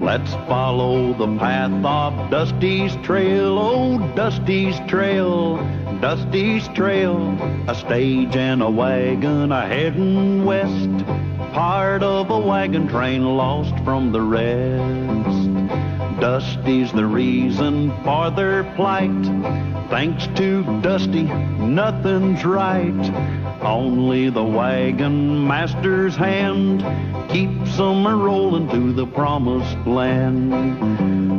Let's follow the path of Dusty's trail, oh, Dusty's trail, Dusty's trail. A stage and a wagon a-heading west, part of a wagon train lost from the rest. Dusty's the reason for their plight. Thanks to Dusty, nothing's right. Only the wagon master's hand keeps them a-rolling to the promised land.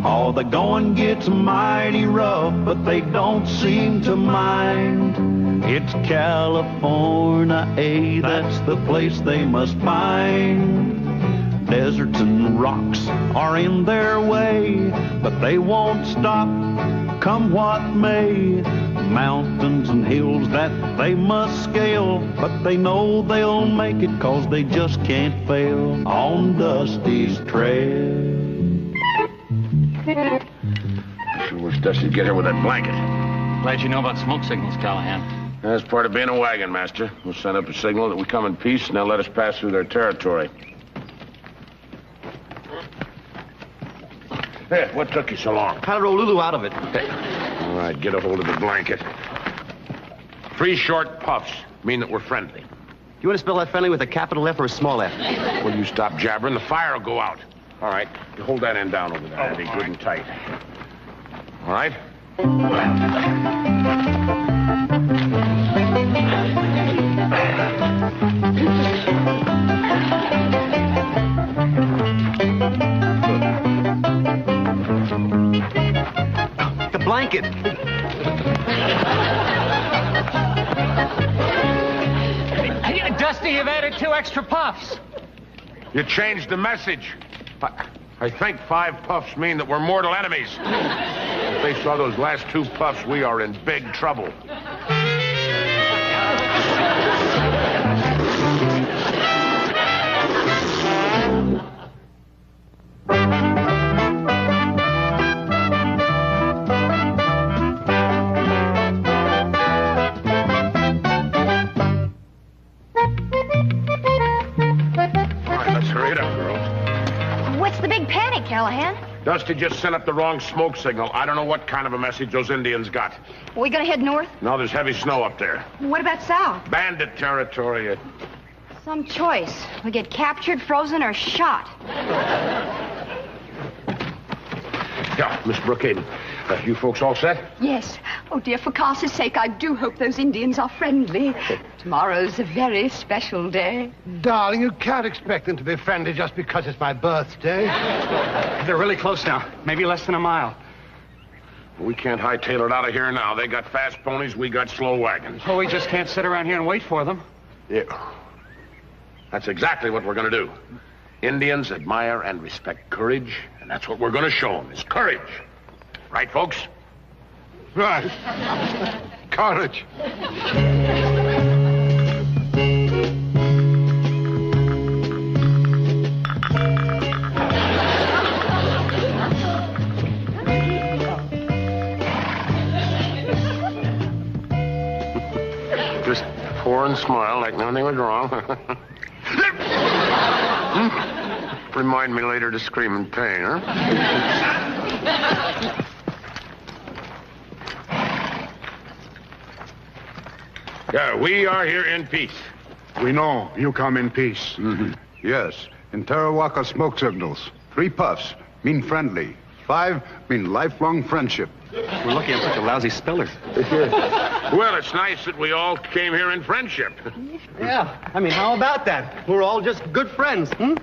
Oh, the going gets mighty rough, but they don't seem to mind. It's California, that's the place they must find. Deserts and rocks are in their way, but they won't stop, come what may. Mountains and hills that they must scale, but they know they'll make it 'cause they just can't fail on Dusty's trail. Sure wish Dusty'd get here with that blanket. Glad you know about smoke signals, Callahan. That's part of being a wagon master. We'll send up a signal that we come in peace, and they'll let us pass through their territory. Hey, what took you so long? How to roll Lulu out of it. Hey. All right, get a hold of the blanket. 3 short puffs mean that we're friendly. You want to spell that friendly with a capital F or a small F? Will you stop jabbering? The fire will go out. All right, you hold that end down over there. That'll be good and tight. All right? The blanket. Dusty, you've added 2 extra puffs. You changed the message. I think 5 puffs mean that we're mortal enemies. If they saw those last 2 puffs, we are in big trouble. Callahan? Dusty just sent up the wrong smoke signal. I don't know what kind of a message those Indians got. Are we gonna head north? No, there's heavy snow up there. What about south? Bandit territory. Some choice. We get captured, frozen, or shot. Yeah, Miss Brookhaven, you folks all set? Yes. Oh, dear, for Cass's sake, I do hope those Indians are friendly. Tomorrow's a very special day. Darling, you can't expect them to be friendly just because it's my birthday. They're really close now. Maybe less than a mile. We can't hightail it out of here now. They got fast ponies, we got slow wagons. Oh, we just can't sit around here and wait for them. Yeah. That's exactly what we're going to do. Indians admire and respect courage, and that's what we're going to show them, is courage. Right, folks? Right. Courage. Just pour and smile like nothing was wrong. Remind me later to scream in pain, huh? Yeah, we are here in peace. We know you come in peace. Mm-hmm. Yes, in Tarawaka smoke signals. 3 puffs mean friendly. 5 mean lifelong friendship. We're lucky I'm such a lousy speller. Well, it's nice that we all came here in friendship. Yeah, I mean, how about that? We're all just good friends, hmm?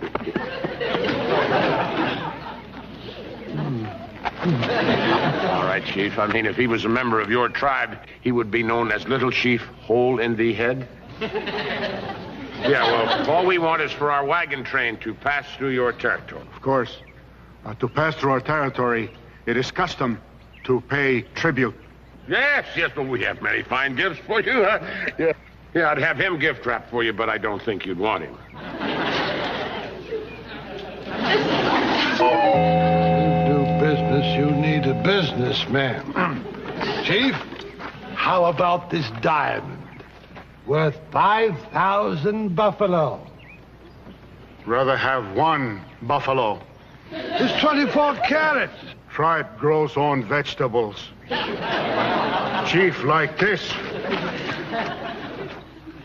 All right, Chief. I mean, if he was a member of your tribe, he would be known as Little Chief Hole in the Head. Yeah, well, all we want is for our wagon train to pass through your territory. Of course, to pass through our territory, it is custom to pay tribute. Yes, well, we have many fine gifts for you. Yeah, I'd have him gift wrap for you, but I don't think you'd want him. Business, you need a businessman. Chief, how about this diamond? Worth 5,000 buffalo. Rather have 1 buffalo. It's 24 carats. Tribe grows own vegetables. Chief, like this.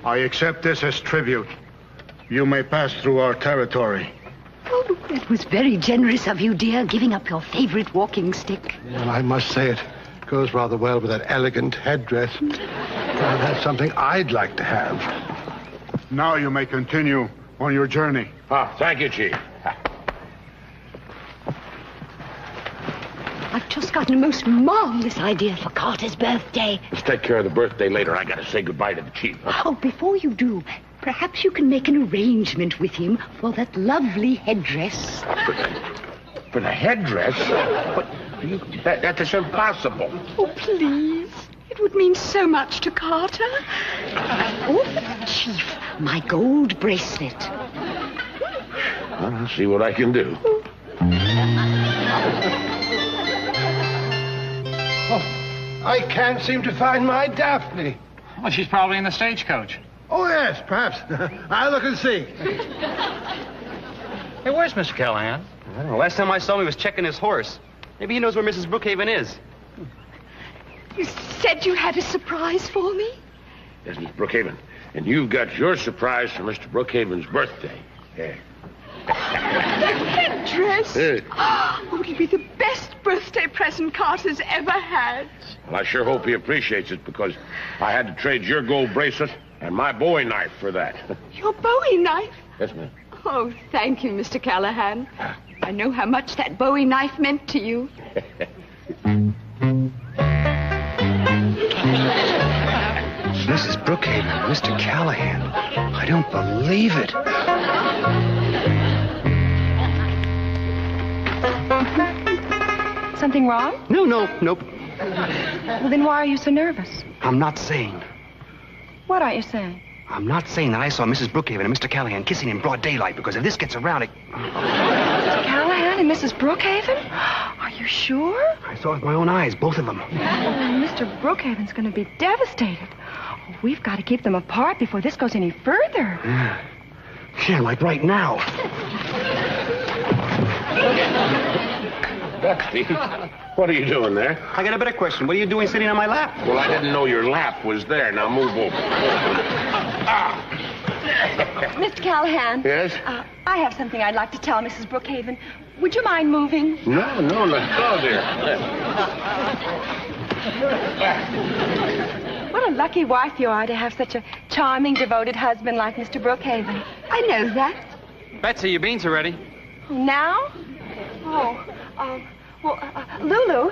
I accept this as tribute. You may pass through our territory. Oh, it was very generous of you, dear, giving up your favorite walking stick. Well, I must say it goes rather well with that elegant headdress. That's something I'd like to have. Now you may continue on your journey. Thank you, Chief. I've just gotten a most marvelous idea for Carter's birthday. Let's take care of the birthday later. I gotta say goodbye to the Chief. Oh, before you do, perhaps you can make an arrangement with him for that lovely headdress. For the headdress? But that is impossible. Oh, please. It would mean so much to Carter. Oh, Chief, my gold bracelet. I'll see what I can do. I can't seem to find my Daphne. Well, she's probably in the stagecoach. Oh, yes, perhaps. I'll look and see. Hey, where's Mr. Callahan? I don't know. Last time I saw him, he was checking his horse. Maybe he knows where Mrs. Brookhaven is. You said you had a surprise for me? Yes, Miss Brookhaven. And you've got your surprise for Mr. Brookhaven's birthday. Yeah. Headdress? Oh, it'll be the best birthday present Carter's ever had. Well, I sure hope he appreciates it because I had to trade your gold bracelet and my Bowie knife for that. Your Bowie knife? Yes, ma'am. Oh, thank you, Mr. Callahan. I know how much that Bowie knife meant to you. Mrs. Brookhaven, Mr. Callahan. I don't believe it. Something wrong? Nope. Well, then why are you so nervous? I'm not saying. What are you saying? I'm not saying that I saw Mrs. Brookhaven and Mr. Callahan kissing in broad daylight, because if this gets around, Callahan and Mrs. Brookhaven? Are you sure? I saw it with my own eyes, both of them. Oh, Mr. Brookhaven's going to be devastated. Oh, we've got to keep them apart before this goes any further. Yeah, like right now. Betsy, what are you doing there? I got a better question. What are you doing sitting on my lap? Well, I didn't know your lap was there. Now move over. Mr. Callahan. Yes? I have something I'd like to tell Mrs. Brookhaven. Would you mind moving? No, let's go, dear. What a lucky wife you are to have such a charming, devoted husband like Mr. Brookhaven. I know that. Betsy, your beans are ready. Now? Lulu,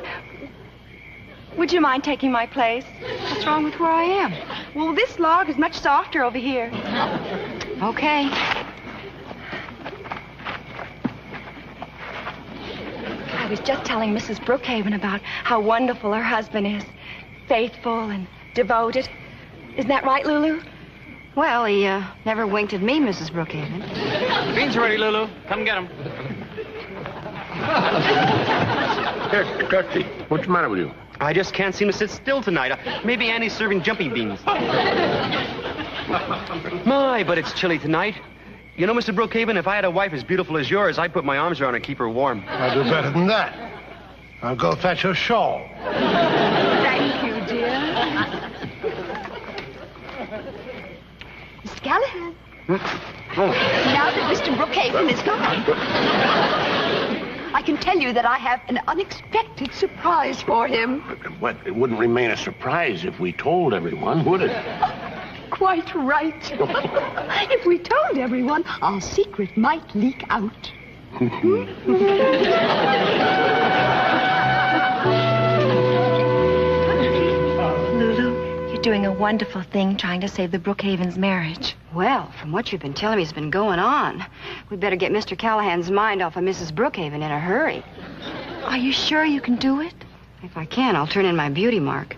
would you mind taking my place? What's wrong with where I am? Well, this log is much softer over here. Okay. I was just telling Mrs. Brookhaven about how wonderful her husband is. Faithful and devoted. Isn't that right, Lulu? Well, he never winked at me, Mrs. Brookhaven. Beans are ready, Lulu. Come get them. Betsy, what's the matter with you? I just can't seem to sit still tonight. Maybe Annie's serving jumping beans. My, but it's chilly tonight. You know, Mr. Brookhaven, if I had a wife as beautiful as yours, I'd put my arms around her and keep her warm. I'll do better than that. I'll go fetch her shawl. Thank you, dear. Mr. Callahan. Now that Mr. Brookhaven is gone, I can tell you that I have an unexpected surprise for him. What? It wouldn't remain a surprise if we told everyone, would it? Quite right. If we told everyone, our secret might leak out. Lulu, you're doing a wonderful thing trying to save the Brookhaven's marriage. Well, from what you've been telling me has been going on, we'd better get Mr. Callahan's mind off of Mrs. Brookhaven in a hurry. Are you sure you can do it? If I can, I'll turn in my beauty mark.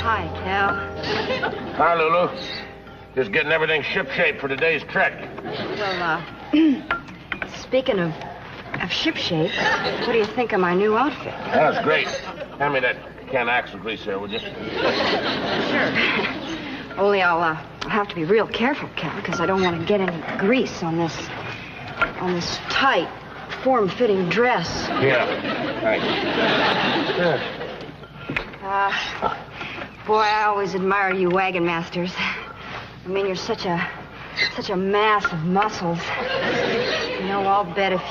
Hi, Cal. Hi, Lulu. Just getting everything shipshape for today's trek. Well, speaking of shipshape, what do you think of my new outfit? That's great. Hand me that can of axle grease there, would you? Sure. Only I'll have to be real careful, Cal, because I don't want to get any grease on this tight, form-fitting dress. Yeah. Thanks. Boy, I always admired you wagon masters. I mean, you're such a mass of muscles. You know, I'll bet if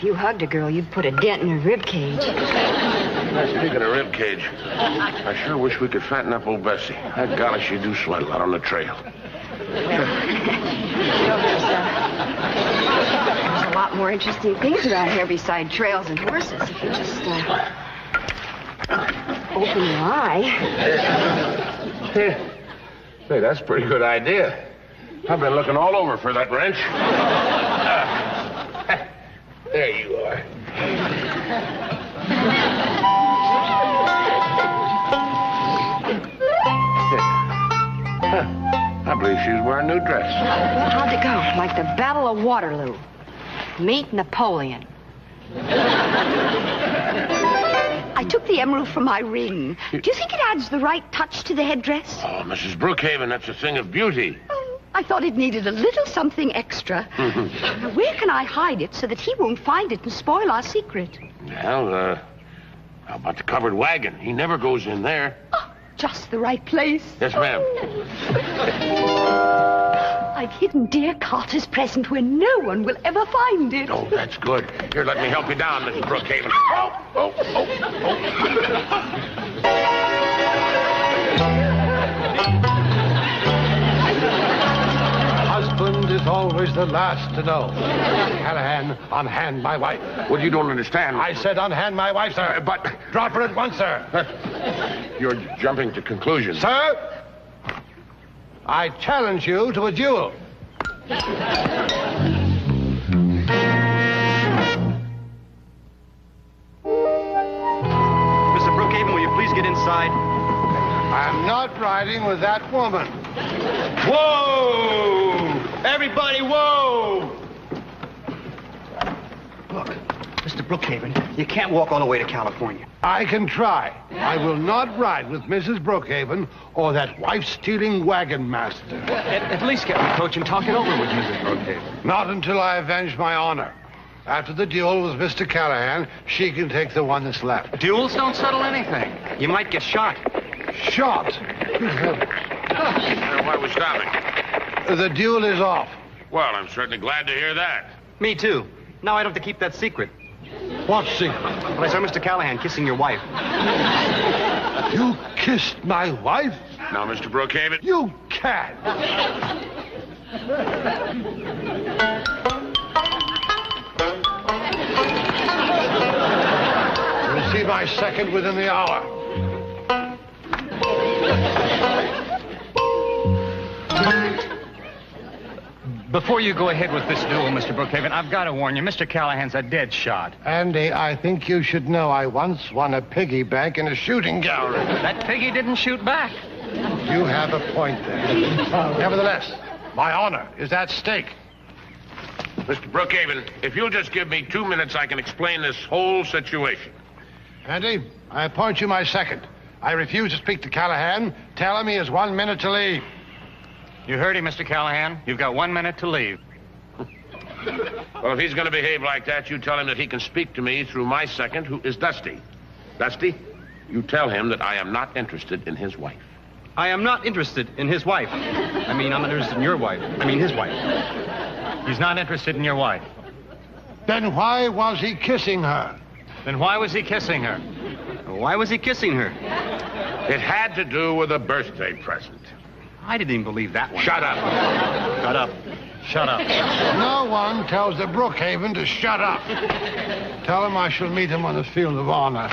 you hugged a girl, you'd put a dent in her rib cage. Speaking of rib cage, I sure wish we could fatten up old Betsy. That golly, she do sweat a lot on the trail. Well, you know, there's a lot more interesting things around here beside trails and horses. If you just open your eye. Say, that's a pretty good idea. I've been looking all over for that wrench. There you are. I believe she's wearing a new dress. Well, how'd it go? Like the Battle of Waterloo. Meet Napoleon. I took the emerald from my ring. Do you think it adds the right touch to the headdress? Oh, Mrs. Brookhaven, that's a thing of beauty. Oh, I thought it needed a little something extra. Now, where can I hide it so that he won't find it and spoil our secret? Well, how about the covered wagon? He never goes in there. Oh, just the right place. Yes, ma'am. I've hidden dear Carter's present where no one will ever find it. Oh, that's good. Here, let me help you down, Mrs. Brookhaven. Oh. Husband is always the last to know. Callahan, unhand my wife. Well, you don't understand. I said unhand my wife, sir. But... Drop her at once, sir. You're jumping to conclusions. Sir, I challenge you to a duel. Mr. Brookhaven, will you please get inside? I'm not riding with that woman. Whoa! Everybody, whoa! Look, Mr. Brookhaven, you can't walk all the way to California. I can try. I will not ride with Mrs. Brookhaven or that wife-stealing wagon master. At least get me, Coach, and talk it over with Mrs. Brookhaven. Not until I avenge my honor. After the duel with Mr. Callahan, she can take the one that's left. Duels don't settle anything. You might get shot. Shot? Why are we stopping? The duel is off. Well, I'm certainly glad to hear that. Me too. Now I don't have to keep that secret. What secret? But I saw Mr. Callahan kissing your wife. You kissed my wife? Now, Mr. Brookhaven. You can't. You'll see my second within the hour. Before you go ahead with this duel, Mr. Brookhaven, I've got to warn you, Mr. Callahan's a dead shot. Andy, I think you should know I once won a piggy bank in a shooting gallery. That piggy didn't shoot back. You have a point there. Nevertheless, my honor is at stake. Mr. Brookhaven, if you'll just give me 2 minutes, I can explain this whole situation. Andy, I appoint you my second. I refuse to speak to Callahan. Tell him he has 1 minute to leave. You heard him, Mr. Callahan. You've got 1 minute to leave. Well, if he's going to behave like that, you tell him that he can speak to me through my second, who is Dusty. Dusty, you tell him that I am not interested in his wife. I am not interested in his wife. I'm not interested in your wife. His wife. He's not interested in your wife. Then why was he kissing her? Then why was he kissing her? Why was he kissing her? It had to do with a birthday present. I didn't even believe that one. Shut up. Shut up. Shut up. No one tells the Brookhaven to shut up. Tell him I shall meet him on the field of honor.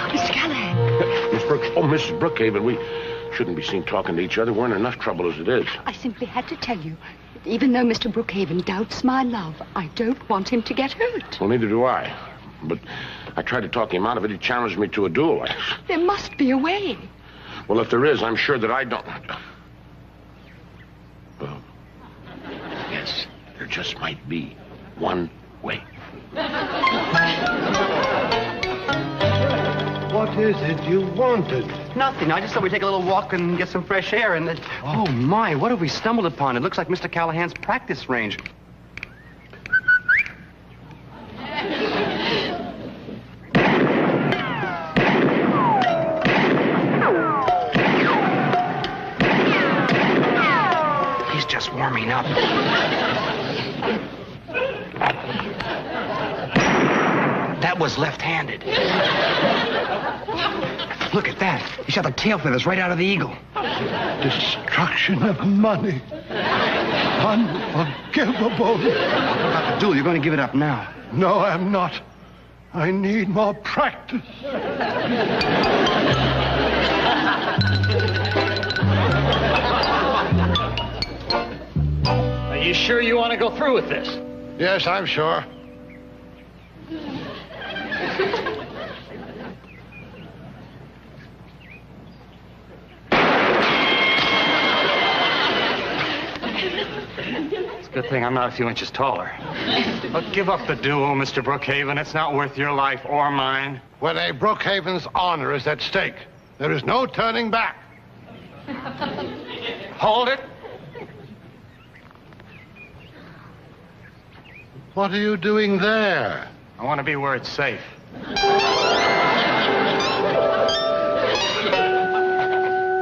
Mr. Callahan. Mrs. Brookhaven, we shouldn't be seen talking to each other. We're in enough trouble as it is. I simply had to tell you that even though Mr. Brookhaven doubts my love, I don't want him to get hurt. Well, neither do I. But I tried to talk him out of it. He challenged me to a duel. There must be a way. Well, if there is, I'm sure that I don't... Well, yes, there just might be. one way. What is it you wanted? Nothing. I just thought we'd take a little walk and get some fresh air and then... Oh, my, what have we stumbled upon? It looks like Mr. Callahan's practice range. He's just warming up. That was left-handed. Look at that. He shot the tail feathers right out of the eagle. Destruction of money. Unforgivable. What about the duel? You're going to give it up now. No, I'm not. I need more practice. Are you sure you want to go through with this? Yes, I'm sure. It's a good thing I'm not a few inches taller. But give up the duel, Mr. Brookhaven. It's not worth your life or mine. When a Brookhaven's honor is at stake, there is no turning back. Hold it. What are you doing there? I want to be where it's safe.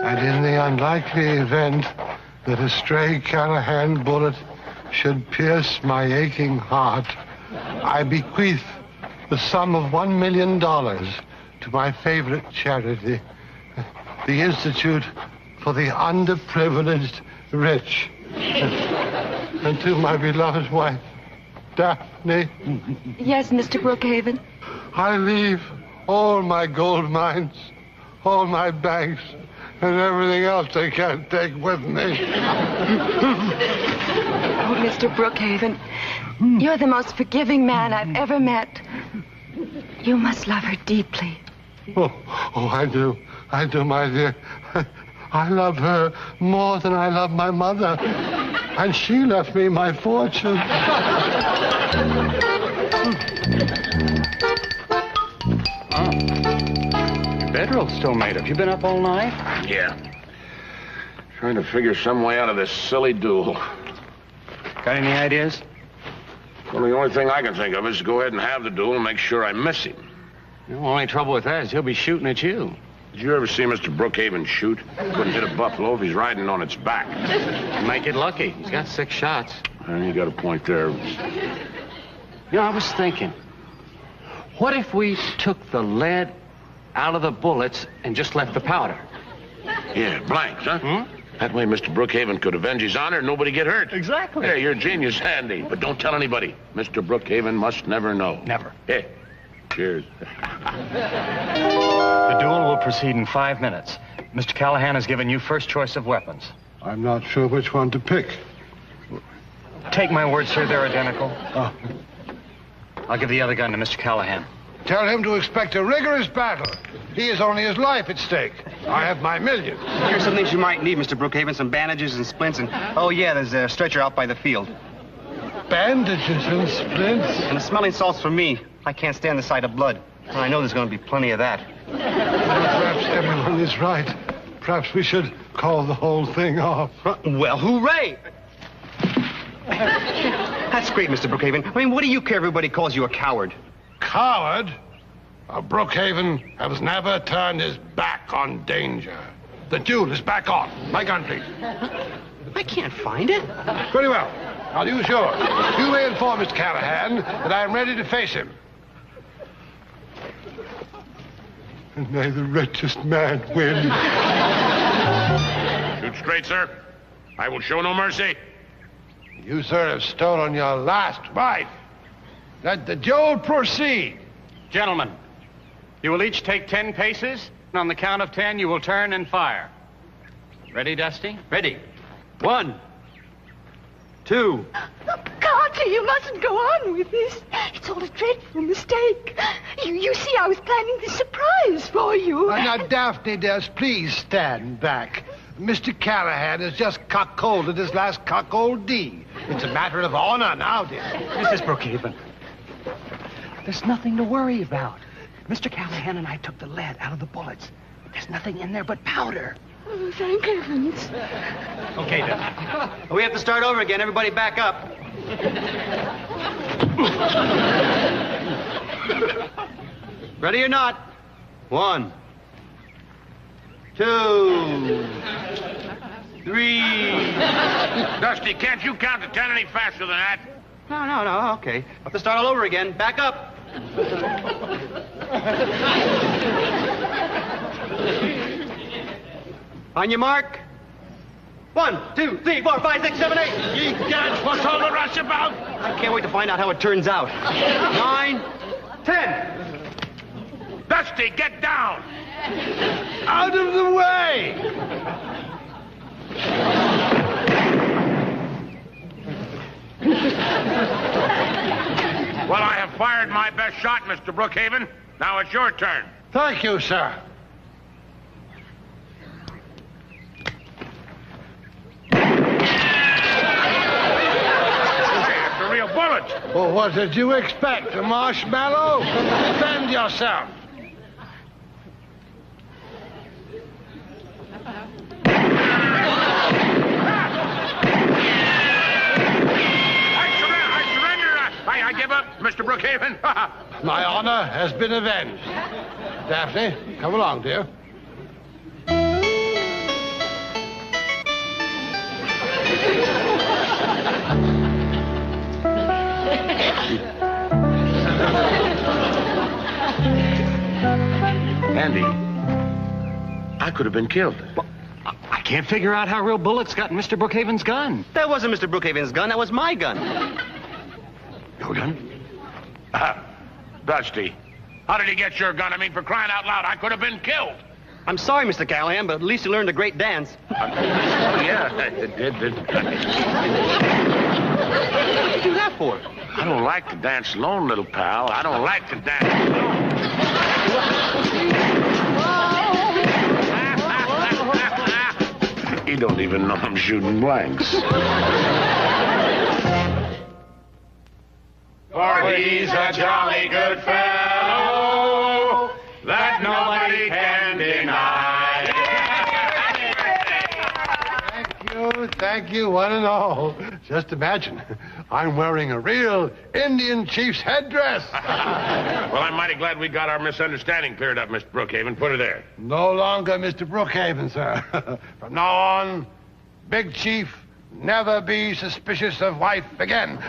And in the unlikely event that a stray Callahan bullet should pierce my aching heart, I bequeath the sum of $1 million to my favorite charity, the Institute for the Underprivileged Rich, and to my beloved wife, Daphne. Yes, Mr. Brookhaven. I leave all my gold mines, all my banks, and everything else they can't take with me. Oh, Mr. Brookhaven, you're the most forgiving man I've ever met. You must love her deeply. Oh, I do. I do, my dear. I love her more than I love my mother. And she left me my fortune. Your bedroll's still made up. You been up all night? Yeah. Trying to figure some way out of this silly duel. Got any ideas? Well, the only thing I can think of is to go ahead and have the duel and make sure I miss him. The only trouble with that is he'll be shooting at you. Did you ever see Mr. Brookhaven shoot? Couldn't hit a buffalo if he's riding on its back. You might get lucky. He's got 6 shots. And you got a point there. You know, I was thinking, what if we took the lead out of the bullets and just left the powder? Yeah, blanks, huh? That way Mr. Brookhaven could avenge his honor and nobody get hurt. Exactly. Yeah, you're a genius, Andy. But don't tell anybody. Mr. Brookhaven must never know. Never. Yeah. Cheers. The duel will proceed in 5 minutes. Mr. Callahan has given you first choice of weapons. I'm not sure which one to pick. Take my word, sir, they're identical. Oh. I'll give the other gun to Mr. Callahan. Tell him to expect a rigorous battle. He has only his life at stake. I have my millions. Here's some things you might need, Mr. Brookhaven. Some bandages and splints and... Oh, yeah, there's a stretcher out by the field. Bandages and splints? And the smelling salts for me. I can't stand the sight of blood. Well, I know there's going to be plenty of that. Perhaps everyone is right. Perhaps we should call the whole thing off. Well, hooray! That's great, Mr. Brookhaven. I mean, what do you care if everybody calls you a coward? Coward? Brookhaven has never turned his back on danger. The duel is back on. My gun, please. I can't find it. Very well. I'll use yours. You may inform Mr. Callahan that I am ready to face him. And may the richest man win. Shoot straight, sir. I will show no mercy. You, sir, have stolen your last wife. Let the duel proceed. Gentlemen, you will each take 10 paces, and on the count of 10, you will turn and fire. Ready, Dusty? Ready. 1, 2. Oh, Carter, you mustn't go on with this. It's all a dreadful mistake. You see, I was planning this surprise for you. Now, Daphne, dears, please stand back. Mr. Callahan has just cuckolded his last cuckoldee. It's a matter of honor now, dear. Mrs. Brookhaven, there's nothing to worry about. Mr. Callahan and I took the lead out of the bullets. There's nothing in there but powder. Oh, thank heavens. Okay, then. We have to start over again. Everybody back up. Ready or not? 1, 2, 3. Dusty, can't you count to 10 any faster than that? No, okay. Have to start all over again. Back up. On your mark. 1, 2, 3, 4, 5, 6, 7, 8. Ye gods, what's all the rush about? I can't wait to find out how it turns out. 9, 10. Dusty, get down! Out of the way! Well, I have fired my best shot, Mr. Brookhaven. Now it's your turn. Thank you, sir. It's a real bullet. Well, what did you expect? A marshmallow? Defend yourself. I give up, Mr. Brookhaven. My honor has been avenged. Daphne, come along, dear. Andy, I could have been killed. Well, I can't figure out how real bullets got in Mr. Brookhaven's gun. That wasn't Mr. Brookhaven's gun. That was my gun. Your gun? Dusty, how did he get your gun? I mean, for crying out loud, I could have been killed. I'm sorry, Mr. Callahan, but at least you learned a great dance. Yeah, I did. What did you do that for? I don't like to dance alone, little pal. I don't like to dance alone. He don't even know I'm shooting blanks. For he's a jolly good fellow that nobody can deny. Thank you, one and all. Just imagine, I'm wearing a real Indian chief's headdress. Well, I'm mighty glad we got our misunderstanding cleared up, Mr. Brookhaven. Put her there. No longer Mr. Brookhaven, sir. From now on, Big Chief, never be suspicious of wife again.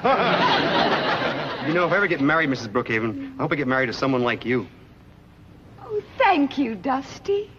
You know, if I ever get married, Mrs. Brookhaven, I hope I get married to someone like you. Oh, thank you, Dusty.